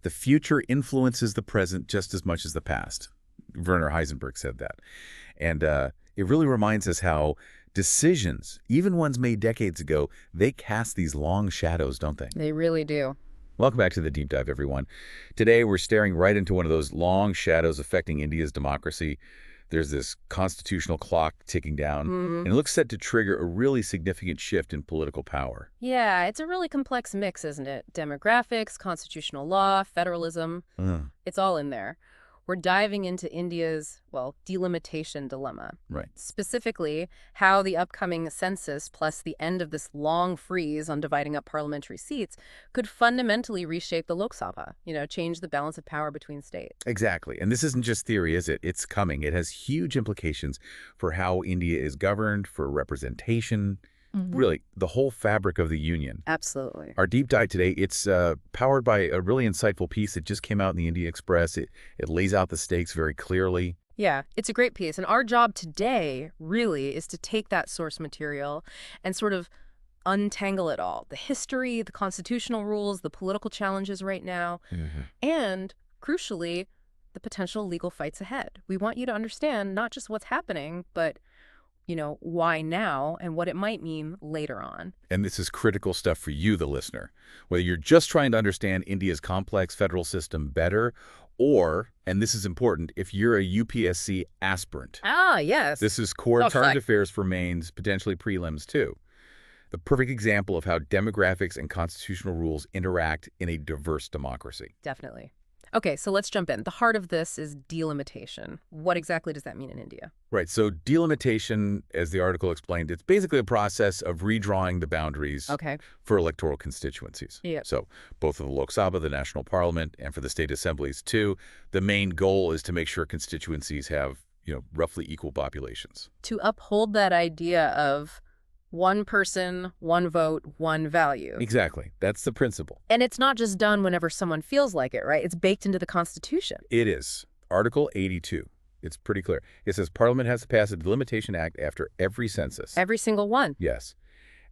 The future influences the present just as much as the past. Werner Heisenberg said that. And it really reminds us how decisions, even ones made decades ago, they cast these long shadows, don't they? They really do. Welcome back to the Deep Dive, everyone. Today, we're staring right into one of those long shadows affecting India's democracy. There's this constitutional clock ticking down, and it looks set to trigger a really significant shift in political power. Yeah, it's a really complex mix, isn't it? Demographics, constitutional law, federalism. It's all in there. We're diving into India's, well, delimitation dilemma. Right. Specifically, how the upcoming census plus the end of this long freeze on dividing up parliamentary seats could fundamentally reshape the Lok Sabha, change the balance of power between states. Exactly. And this isn't just theory, is it? It's coming. It has huge implications for how India is governed, for representation, really the whole fabric of the union. Absolutely. Our deep dive today, it's powered by a really insightful piece that just came out in the India Express. It lays out the stakes very clearly. Yeah, it's a great piece. And our job today really is to take that source material and sort of untangle it all. The history, the constitutional rules, the political challenges right now, and crucially, the potential legal fights ahead. We want you to understand not just what's happening, but why now and what it might mean later on. And this is critical stuff for you, the listener. Whether you're just trying to understand India's complex federal system better, or, and this is important, if you're a UPSC aspirant. Ah, yes. This is core current affairs for mains, potentially prelims too. The perfect example of how demographics and constitutional rules interact in a diverse democracy. Definitely. Okay, so let's jump in. The heart of this is delimitation. What exactly does that mean in India? Right, so delimitation, as the article explained, it's basically a process of redrawing the boundaries for electoral constituencies. Yep. So both for the Lok Sabha, the national parliament, and for the state assemblies too, the main goal is to make sure constituencies have, roughly equal populations. To uphold that idea of one person, one vote, one value. Exactly. That's the principle. And it's not just done whenever someone feels like it, right? It's baked into the Constitution. It is. Article 82. It's pretty clear. It says Parliament has to pass a Delimitation Act after every census. Every single one. Yes.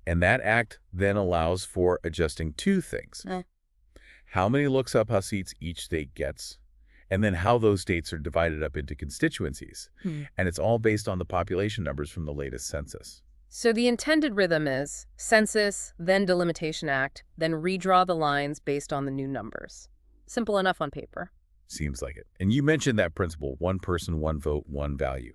And that act then allows for adjusting two things. How many Lok Sabha seats each state gets, and then how those states are divided up into constituencies. And it's all based on the population numbers from the latest census. So the intended rhythm is census, then Delimitation Act, then redraw the lines based on the new numbers. Simple enough on paper. Seems like it. And you mentioned that principle, one person, one vote, one value.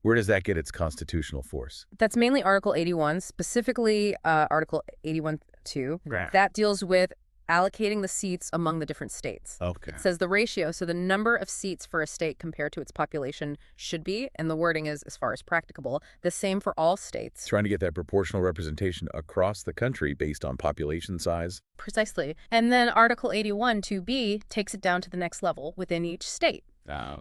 Where does that get its constitutional force? That's mainly Article 81, specifically Article 81(2). Right. That deals with allocating the seats among the different states. Okay. It says the ratio, so the number of seats for a state compared to its population should be, and the wording is, as far as practicable, the same for all states. Trying to get that proportional representation across the country based on population size. Precisely. And then Article 81, 2B, takes it down to the next level within each state.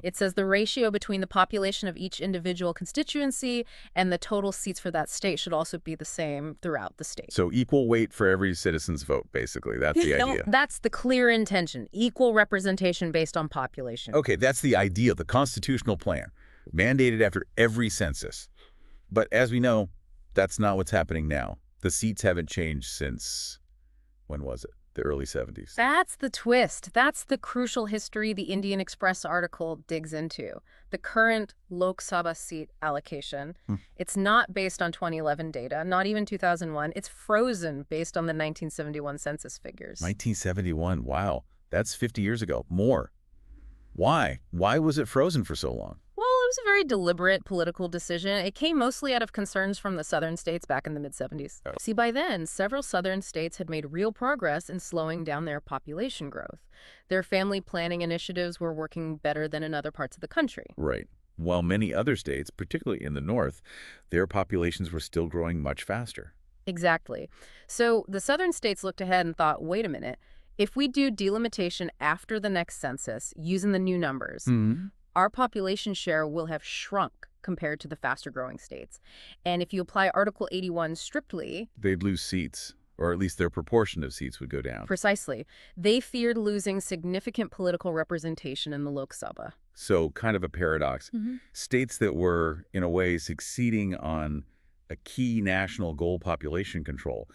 It says the ratio between the population of each individual constituency and the total seats for that state should also be the same throughout the state. So equal weight for every citizen's vote, basically. That's the idea. That's the clear intention. Equal representation based on population. Okay, that's the idea, the constitutional plan, mandated after every census. But as we know, that's not what's happening now. The seats haven't changed since, when was it? The early 70s. That's the twist. That's the crucial history the Indian Express article digs into. The current Lok Sabha seat allocation. It's not based on 2011 data, not even 2001. It's frozen based on the 1971 census figures. 1971, wow. That's 50 years ago. More. Why? Why was it frozen for so long? Well, it was a very deliberate political decision. It came mostly out of concerns from the southern states back in the mid-70s. See, by then, several southern states had made real progress in slowing down their population growth. Their family planning initiatives were working better than in other parts of the country. Right. While many other states, particularly in the north, their populations were still growing much faster. Exactly. So the southern states looked ahead and thought, wait a minute, if we do delimitation after the next census using the new numbers, our population share will have shrunk compared to the faster-growing states. And if you apply Article 81 strictly... they'd lose seats, or at least their proportion of seats would go down. Precisely. They feared losing significant political representation in the Lok Sabha. So kind of a paradox. States that were, in a way, succeeding on a key national goal, population control,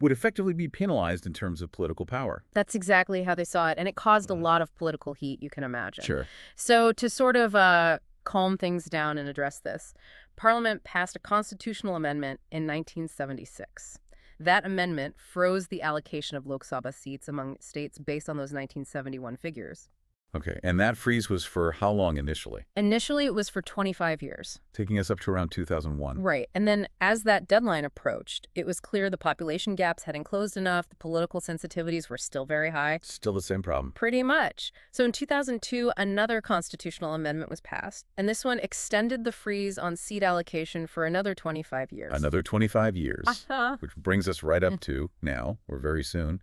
would effectively be penalized in terms of political power. That's exactly how they saw it, and it caused a lot of political heat, you can imagine. Sure. So to sort of calm things down and address this, Parliament passed a constitutional amendment in 1976. That amendment froze the allocation of Lok Sabha seats among states based on those 1971 figures. Okay, and that freeze was for how long initially? Initially, it was for 25 years. Taking us up to around 2001. Right. And then as that deadline approached, it was clear the population gaps hadn't closed enough, the political sensitivities were still very high. Still the same problem. Pretty much. So in 2002, another constitutional amendment was passed, and this one extended the freeze on seat allocation for another 25 years. Another 25 years, which brings us right up to now, or very soon.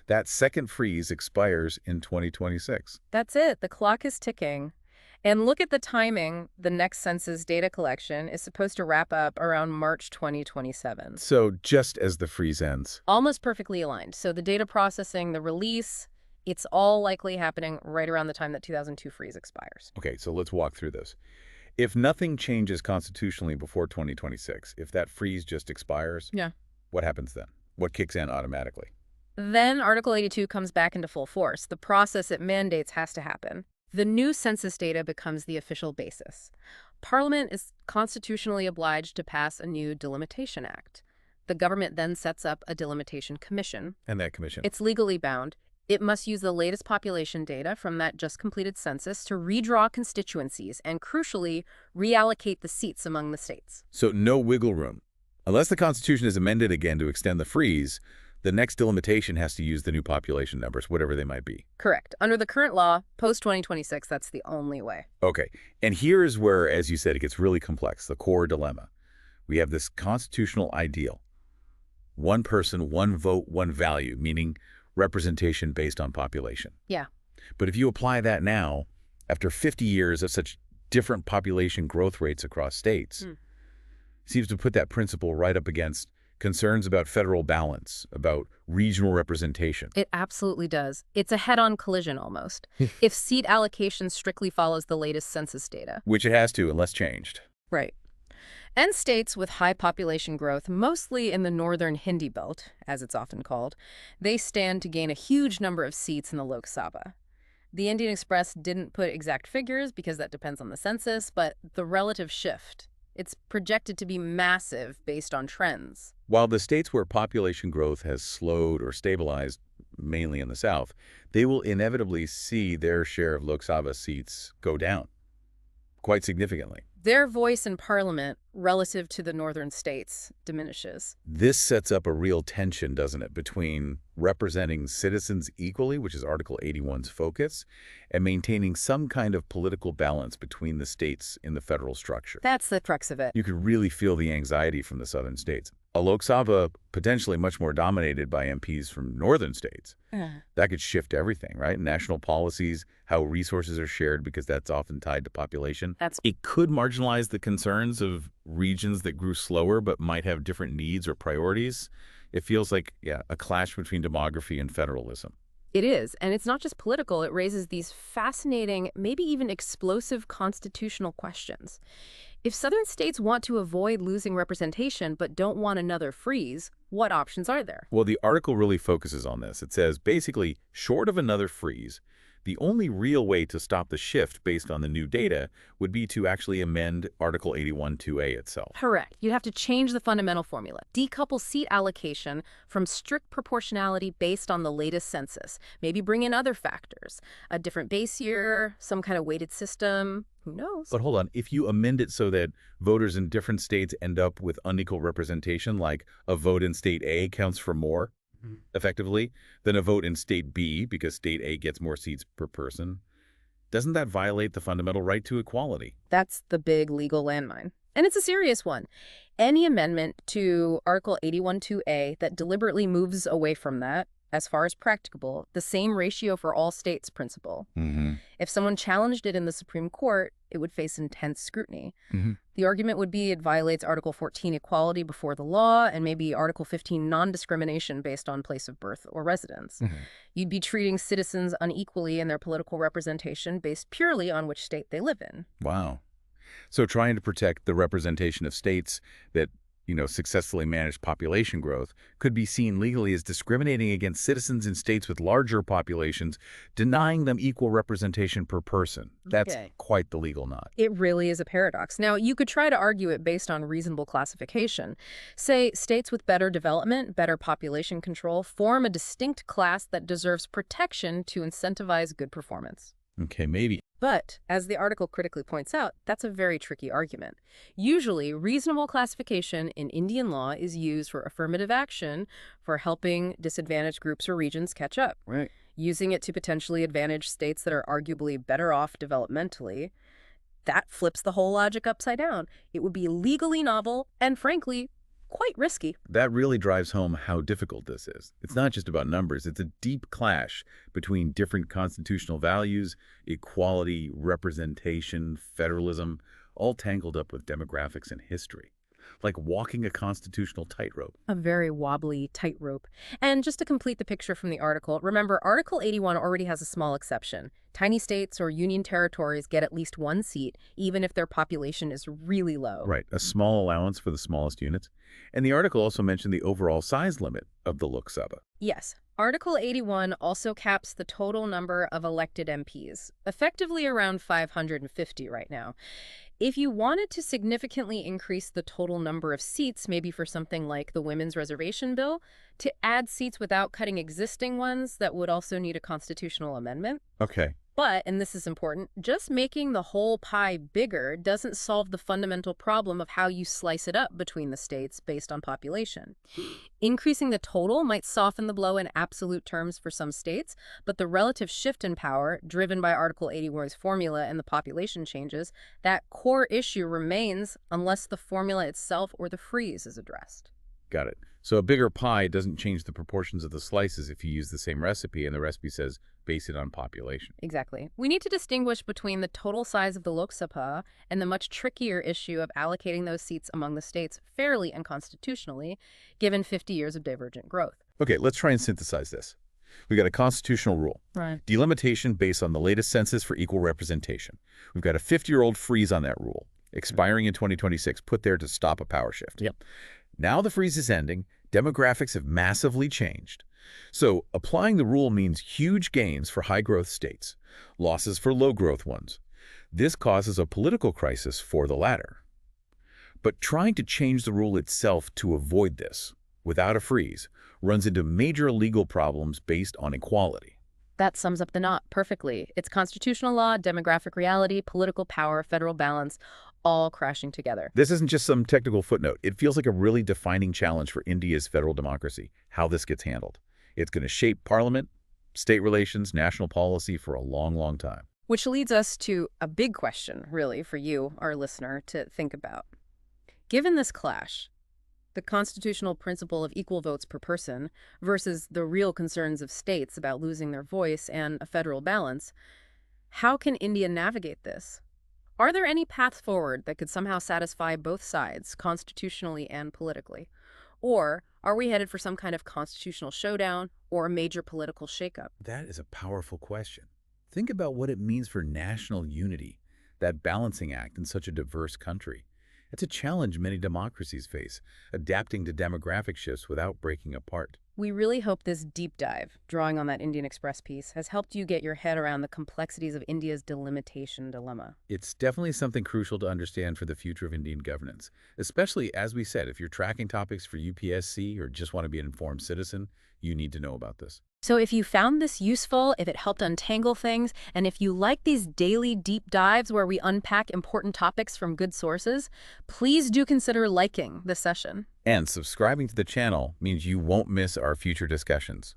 That second freeze expires in 2026. That's it. The clock is ticking. And look at the timing. The next census data collection is supposed to wrap up around March 2027. So just as the freeze ends. Almost perfectly aligned. So the data processing, the release, it's all likely happening right around the time that 2002 freeze expires. Okay, so let's walk through this. If nothing changes constitutionally before 2026, if that freeze just expires, what happens then? What kicks in automatically? Then Article 82 comes back into full force. The process it mandates has to happen. The new census data becomes the official basis. Parliament is constitutionally obliged to pass a new Delimitation Act. The government then sets up a Delimitation Commission. And that commission? It's legally bound. It must use the latest population data from that just completed census to redraw constituencies and, crucially, reallocate the seats among the states. So no wiggle room. Unless the Constitution is amended again to extend the freeze, the next delimitation has to use the new population numbers, whatever they might be. Correct. Under the current law, post-2026, that's the only way. Okay. And here is where, as you said, it gets really complex, the core dilemma. We have this constitutional ideal. One person, one vote, one value, meaning representation based on population. Yeah. But if you apply that now, after 50 years of such different population growth rates across states, seems to put that principle right up against concerns about federal balance, about regional representation. It absolutely does. It's a head-on collision almost. If seat allocation strictly follows the latest census data. Which it has to, unless changed. Right. And states with high population growth, mostly in the northern Hindi belt, as it's often called, they stand to gain a huge number of seats in the Lok Sabha. The Indian Express didn't put exact figures because that depends on the census, but the relative shift, it's projected to be massive based on trends. While the states where population growth has slowed or stabilized, mainly in the South, they will inevitably see their share of Lok Sabha seats go down quite significantly. Their voice in parliament, relative to the northern states, diminishes. This sets up a real tension, doesn't it, between representing citizens equally, which is Article 81's focus, and maintaining some kind of political balance between the states in the federal structure. That's the crux of it. You could really feel the anxiety from the southern states. A Lok Sabha potentially much more dominated by MPs from northern states. That could shift everything, right? National policies, how resources are shared, because that's often tied to population. It could marginalize the concerns of regions that grew slower but might have different needs or priorities. It feels like, a clash between demography and federalism. It is, and it's not just political. It raises these fascinating, maybe even explosive constitutional questions. If southern states want to avoid losing representation but don't want another freeze, what options are there? Well, the article really focuses on this. It says, basically, short of another freeze, the only real way to stop the shift based on the new data would be to actually amend Article 81(2)A itself. Correct. You'd have to change the fundamental formula. Decouple seat allocation from strict proportionality based on the latest census. Maybe bring in other factors. A different base year, some kind of weighted system. Who knows? But hold on. If you amend it so that voters in different states end up with unequal representation, like a vote in state A counts for more, effectively, than a vote in state B because state A gets more seats per person, doesn't that violate the fundamental right to equality? That's the big legal landmine. And it's a serious one. Any amendment to Article 81(2)A that deliberately moves away from that, as far as practicable, the same ratio for all states principle. If someone challenged it in the Supreme Court, it would face intense scrutiny. The argument would be it violates Article 14, equality before the law, and maybe Article 15, non-discrimination based on place of birth or residence. You'd be treating citizens unequally in their political representation based purely on which state they live in. Wow. So trying to protect the representation of states that, successfully managed population growth, could be seen legally as discriminating against citizens in states with larger populations, denying them equal representation per person. That's Okay. quite the legal knot. It really is a paradox. Now, you could try to argue it based on reasonable classification. Say states with better development, better population control, form a distinct class that deserves protection to incentivize good performance. Okay, maybe. But, as the article critically points out, that's a very tricky argument. Usually, reasonable classification in Indian law is used for affirmative action, for helping disadvantaged groups or regions catch up. Right. Using it to potentially advantage states that are arguably better off developmentally, that flips the whole logic upside down. It would be legally novel and, frankly, quite risky. That really drives home how difficult this is. It's not just about numbers. It's a deep clash between different constitutional values, equality, representation, federalism, all tangled up with demographics and history. Like walking a constitutional tightrope. A very wobbly tightrope. And just to complete the picture from the article, remember Article 81 already has a small exception. Tiny states or union territories get at least one seat, even if their population is really low. Right, a small allowance for the smallest units. And the article also mentioned the overall size limit of the Lok Sabha. Yes. Article 81 also caps the total number of elected MPs, effectively around 550 right now. If you wanted to significantly increase the total number of seats, maybe for something like the Women's Reservation Bill, to add seats without cutting existing ones, that would also need a constitutional amendment. Okay. But, and this is important, just making the whole pie bigger doesn't solve the fundamental problem of how you slice it up between the states based on population. Increasing the total might soften the blow in absolute terms for some states, but the relative shift in power, driven by Article 81's formula and the population changes, that core issue remains unless the formula itself or the freeze is addressed. Got it. So a bigger pie doesn't change the proportions of the slices if you use the same recipe and the recipe says base it on population. Exactly. We need to distinguish between the total size of the Lok Sabha and the much trickier issue of allocating those seats among the states fairly and constitutionally, given 50 years of divergent growth. Okay, let's try and synthesize this. We've got a constitutional rule. Right. Delimitation based on the latest census for equal representation. We've got a 50-year-old freeze on that rule, expiring in 2026, put there to stop a power shift. Yep. Now the freeze is ending. Demographics have massively changed. So applying the rule means huge gains for high-growth states, losses for low-growth ones. This causes a political crisis for the latter. But trying to change the rule itself to avoid this, without a freeze, runs into major legal problems based on equality. That sums up the knot perfectly. It's constitutional law, demographic reality, political power, federal balance, all crashing together. This isn't just some technical footnote. It feels like a really defining challenge for India's federal democracy, how this gets handled. It's going to shape parliament, state relations, national policy for a long, long time. Which leads us to a big question, really, for you, our listener, to think about. Given this clash, the constitutional principle of equal votes per person versus the real concerns of states about losing their voice and a federal balance, how can India navigate this? Are there any paths forward that could somehow satisfy both sides, constitutionally and politically? Or are we headed for some kind of constitutional showdown or a major political shakeup? That is a powerful question. Think about what it means for national unity, that balancing act in such a diverse country. It's a challenge many democracies face, adapting to demographic shifts without breaking apart. We really hope this deep dive, drawing on that Indian Express piece, has helped you get your head around the complexities of India's delimitation dilemma. It's definitely something crucial to understand for the future of Indian governance, especially, as we said, if you're tracking topics for UPSC or just want to be an informed citizen, you need to know about this. So if you found this useful, if it helped untangle things, and if you like these daily deep dives where we unpack important topics from good sources, please do consider liking this session. And subscribing to the channel means you won't miss our future discussions.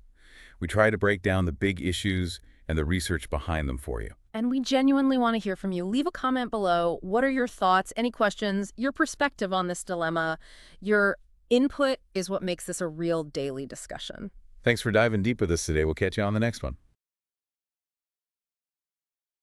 We try to break down the big issues and the research behind them for you. And we genuinely want to hear from you. Leave a comment below. What are your thoughts, any questions, your perspective on this dilemma? Your input is what makes this a real daily discussion. Thanks for diving deep with us today. We'll catch you on the next one.